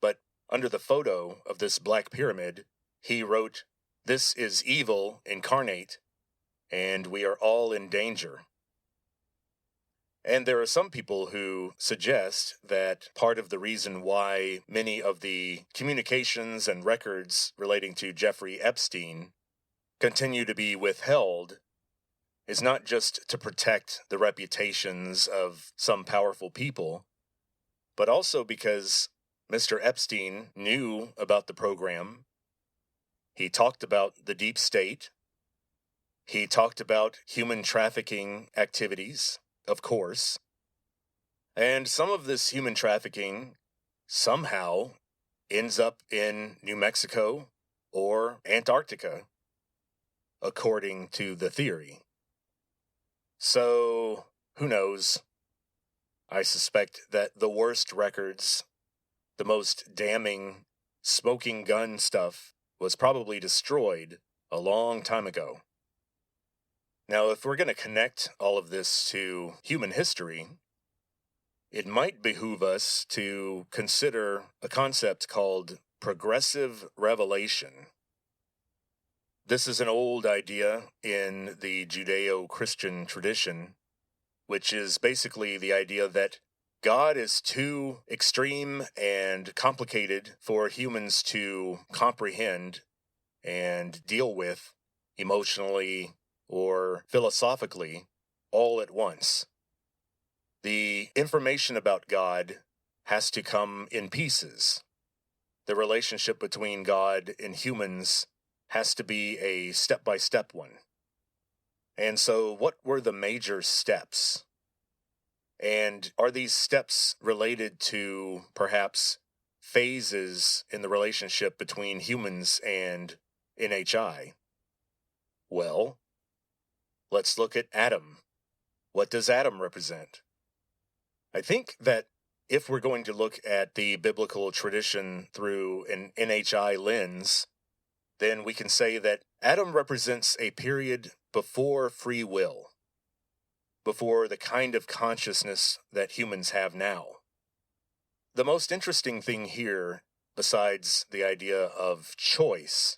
But under the photo of this black pyramid, he wrote, "This is evil incarnate, and we are all in danger." And there are some people who suggest that part of the reason why many of the communications and records relating to Jeffrey Epstein continue to be withheld is not just to protect the reputations of some powerful people, but also because Mr. Epstein knew about the program. He talked about the deep state. He talked about human trafficking activities, of course. And some of this human trafficking somehow ends up in New Mexico or Antarctica, according to the theory. So, who knows? I suspect that the worst records, the most damning, smoking gun stuff, was probably destroyed a long time ago. Now, if we're going to connect all of this to human history, it might behoove us to consider a concept called progressive revelation. This is an old idea in the Judeo-Christian tradition, which is basically the idea that God is too extreme and complicated for humans to comprehend and deal with emotionally or philosophically all at once. The information about God has to come in pieces. The relationship between God and humans has to be a step-by-step one. And so what were the major steps? And are these steps related to perhaps phases in the relationship between humans and NHI? Well, let's look at Adam. What does Adam represent? I think that if we're going to look at the biblical tradition through an NHI lens, then we can say that Adam represents a period before free will, before the kind of consciousness that humans have now. The most interesting thing here, besides the idea of choice,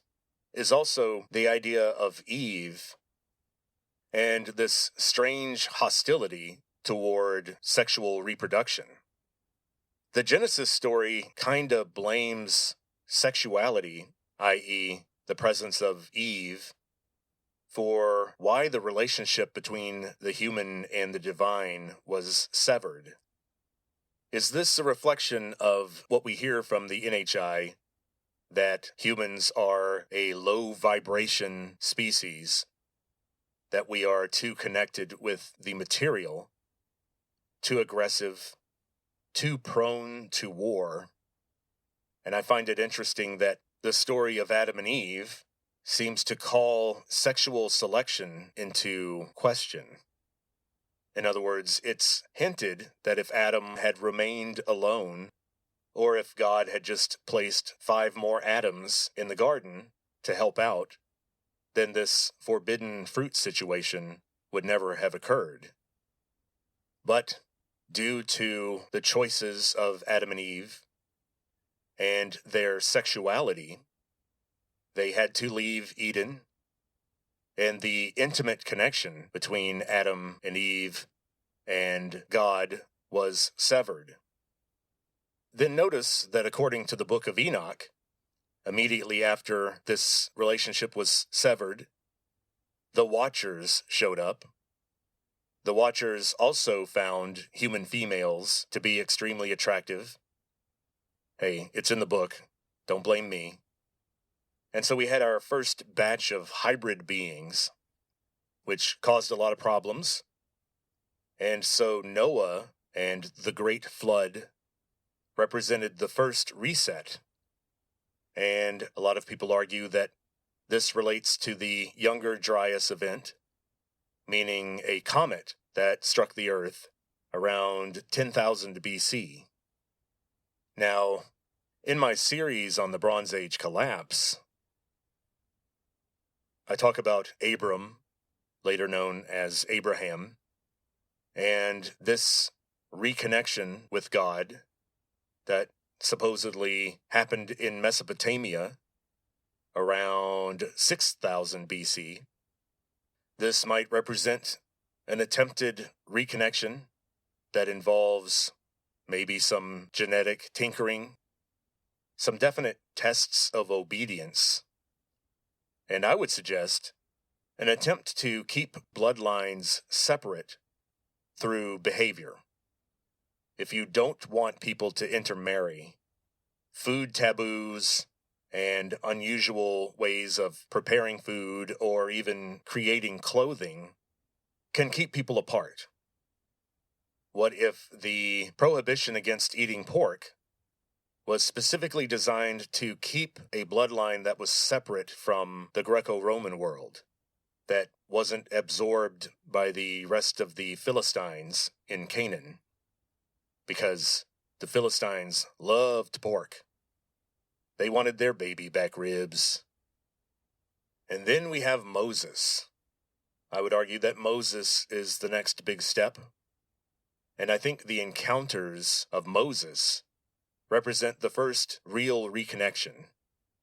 is also the idea of Eve and this strange hostility toward sexual reproduction. The Genesis story kinda blames sexuality, i.e., the presence of Eve, for why the relationship between the human and the divine was severed. Is this a reflection of what we hear from the NHI, that humans are a low vibration species, that we are too connected with the material, too aggressive, too prone to war? And I find it interesting that the story of Adam and Eve seems to call sexual selection into question. In other words, it's hinted that if Adam had remained alone, or if God had just placed 5 more Adams in the garden to help out, then this forbidden fruit situation would never have occurred. But due to the choices of Adam and Eve and their sexuality, they had to leave Eden, and the intimate connection between Adam and Eve and God was severed. Then notice that according to the book of Enoch, immediately after this relationship was severed, the Watchers showed up. The Watchers also found human females to be extremely attractive. Hey, it's in the book. Don't blame me. And so we had our first batch of hybrid beings, which caused a lot of problems. And so Noah and the Great Flood represented the first reset. And a lot of people argue that this relates to the Younger Dryas event, meaning a comet that struck the Earth around 10,000 BC. Now, in my series on the Bronze Age collapse, I talk about Abram, later known as Abraham, and this reconnection with God that supposedly happened in Mesopotamia around 6,000 BC. This might represent an attempted reconnection that involves maybe some genetic tinkering, some definite tests of obedience, and I would suggest an attempt to keep bloodlines separate through behavior. If you don't want people to intermarry, food taboos and unusual ways of preparing food or even creating clothing can keep people apart. What if the prohibition against eating pork was specifically designed to keep a bloodline that was separate from the Greco-Roman world? that wasn't absorbed by the rest of the Philistines in Canaan, because the Philistines loved pork. They wanted their baby back ribs. And then we have Moses. I would argue that Moses is the next big step. And I think the encounters of Moses represent the first real reconnection,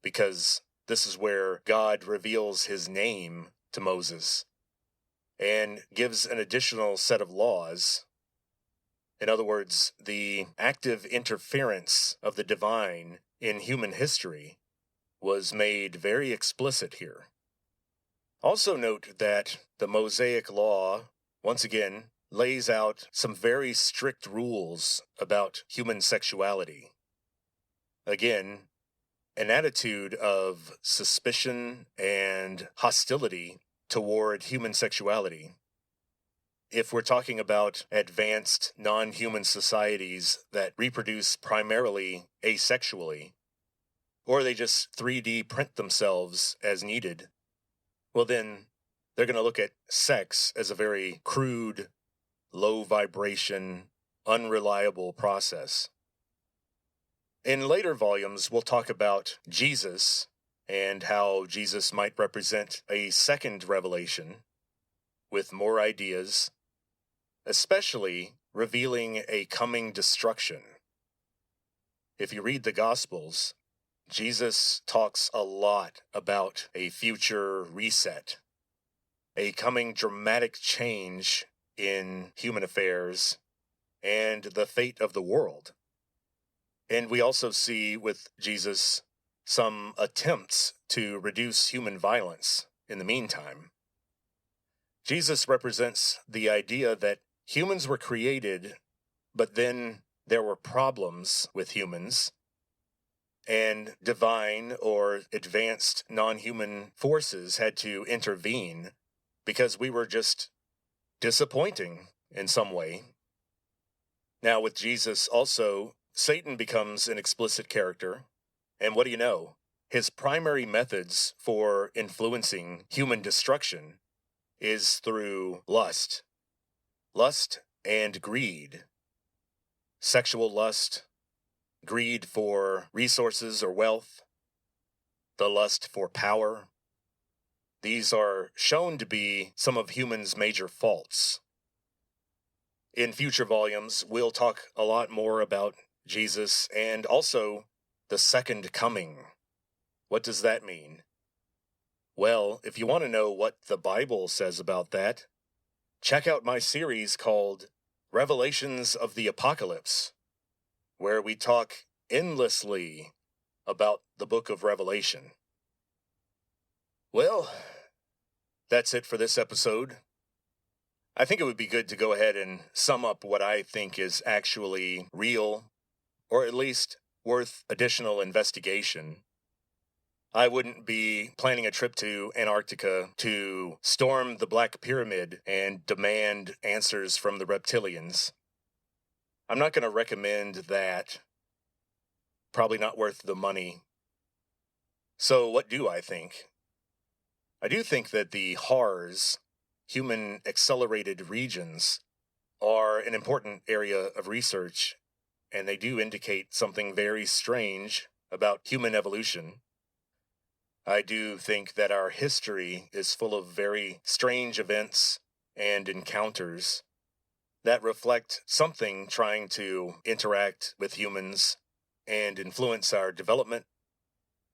because this is where God reveals his name to Moses and gives an additional set of laws. In other words, the active interference of the divine in human history was made very explicit here. Also note that the Mosaic Law, once again, lays out some very strict rules about human sexuality. Again, an attitude of suspicion and hostility toward human sexuality. If we're talking about advanced non-human societies that reproduce primarily asexually, or they just 3D print themselves as needed, well then, they're going to look at sex as a very crude, low vibration, unreliable process. In later volumes, we'll talk about Jesus and how Jesus might represent a second revelation with more ideas, especially revealing a coming destruction. If you read the Gospels, Jesus talks a lot about a future reset, a coming dramatic change in human affairs and the fate of the world. And we also see with Jesus some attempts to reduce human violence in the meantime. Jesus represents the idea that humans were created, but then there were problems with humans, and divine or advanced non-human forces had to intervene because we were just disappointing in some way. Now with Jesus also, Satan becomes an explicit character, and what do you know? His primary methods for influencing human destruction is through lust and greed. Sexual lust, greed for resources or wealth, the lust for power. These are shown to be some of humans' major faults. In future volumes, we'll talk a lot more about Jesus and also the second coming. What does that mean? Well, if you want to know what the Bible says about that, check out my series called Revelations of the Apocalypse, where we talk endlessly about the book of Revelation. Well, that's it for this episode. I think it would be good to go ahead and sum up what I think is actually real, or at least worth additional investigation. I wouldn't be planning a trip to Antarctica to storm the Black Pyramid and demand answers from the reptilians. I'm not going to recommend that. Probably not worth the money. So what do I think? I do think that the HARs, human accelerated regions, are an important area of research, and they do indicate something very strange about human evolution. I do think that our history is full of very strange events and encounters that reflect something trying to interact with humans and influence our development,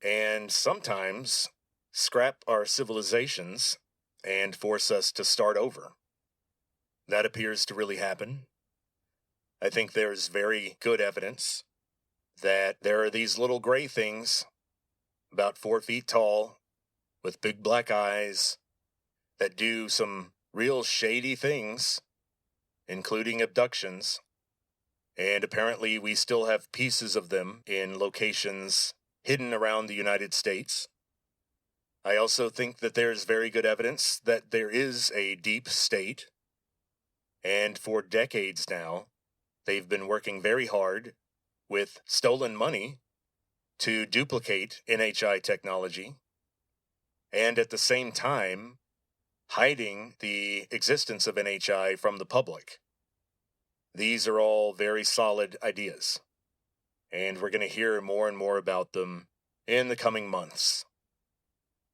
and sometimes scrap our civilizations and force us to start over. That appears to really happen. I think there's very good evidence that there are these little gray things about 4 feet tall, with big black eyes, that do some real shady things, including abductions, and apparently we still have pieces of them in locations hidden around the United States. I also think that there's very good evidence that there is a deep state, and for decades now, they've been working very hard with stolen money to duplicate NHI technology, and at the same time, hiding the existence of NHI from the public. These are all very solid ideas, and we're going to hear more and more about them in the coming months.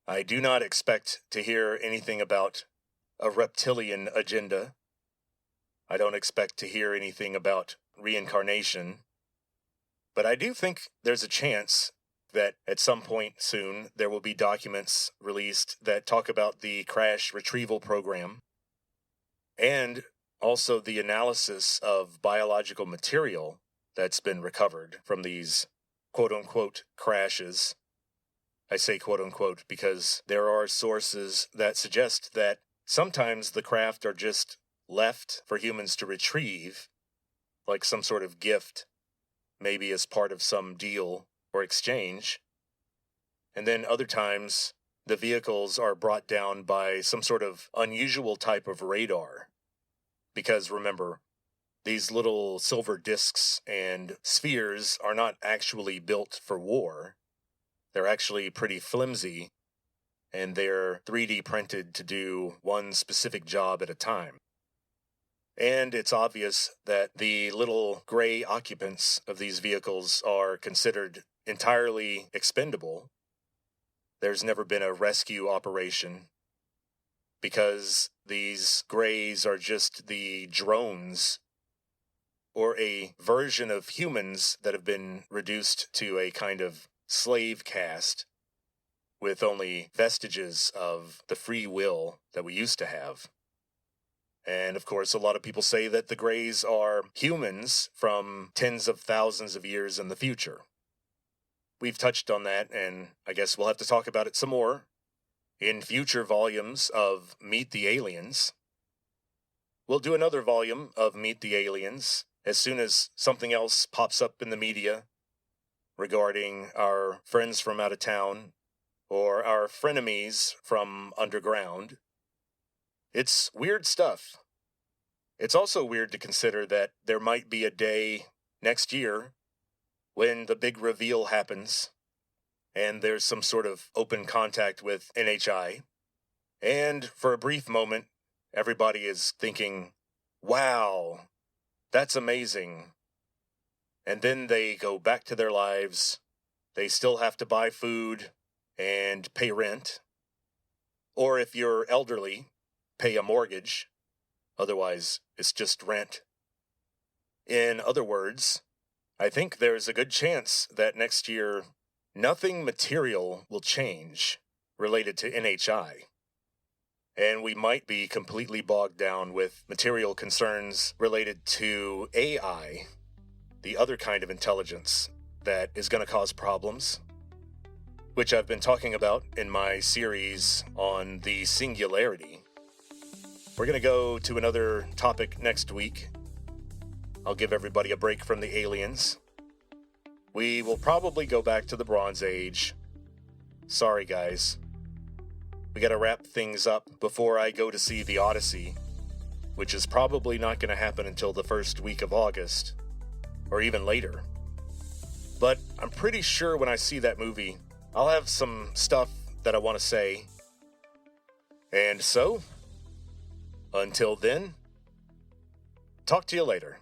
I do not expect to hear anything about a reptilian agenda. I don't expect to hear anything about reincarnation. But I do think there's a chance that at some point soon there will be documents released that talk about the crash retrieval program and also the analysis of biological material that's been recovered from these quote-unquote crashes. I say quote-unquote because there are sources that suggest that sometimes the craft are just left for humans to retrieve, like some sort of gift, maybe as part of some deal or exchange. And then other times, the vehicles are brought down by some sort of unusual type of radar. Because remember, these little silver discs and spheres are not actually built for war. They're actually pretty flimsy, and they're 3D printed to do one specific job at a time. And it's obvious that the little gray occupants of these vehicles are considered entirely expendable. There's never been a rescue operation because these grays are just the drones or a version of humans that have been reduced to a kind of slave caste with only vestiges of the free will that we used to have. And of course, a lot of people say that the Greys are humans from tens of thousands of years in the future. We've touched on that, and I guess we'll have to talk about it some more in future volumes of Meet the Aliens. We'll do another volume of Meet the Aliens as soon as something else pops up in the media regarding our friends from out of town or our frenemies from underground. It's weird stuff. It's also weird to consider that there might be a day next year when the big reveal happens and there's some sort of open contact with NHI. And for a brief moment, everybody is thinking, wow, that's amazing. And then they go back to their lives. They still have to buy food and pay rent. Or if you're elderly, pay a mortgage. Otherwise, it's just rent. In other words, I think there's a good chance that next year, nothing material will change related to NHI. And we might be completely bogged down with material concerns related to AI, the other kind of intelligence that is going to cause problems, which I've been talking about in my series on the singularity. We're going to go to another topic next week. I'll give everybody a break from the aliens. We will probably go back to the Bronze Age. Sorry, guys. We got to wrap things up before I go to see the Odyssey, which is probably not going to happen until the first week of August, or even later. But I'm pretty sure when I see that movie, I'll have some stuff that I want to say. And so, until then, talk to you later.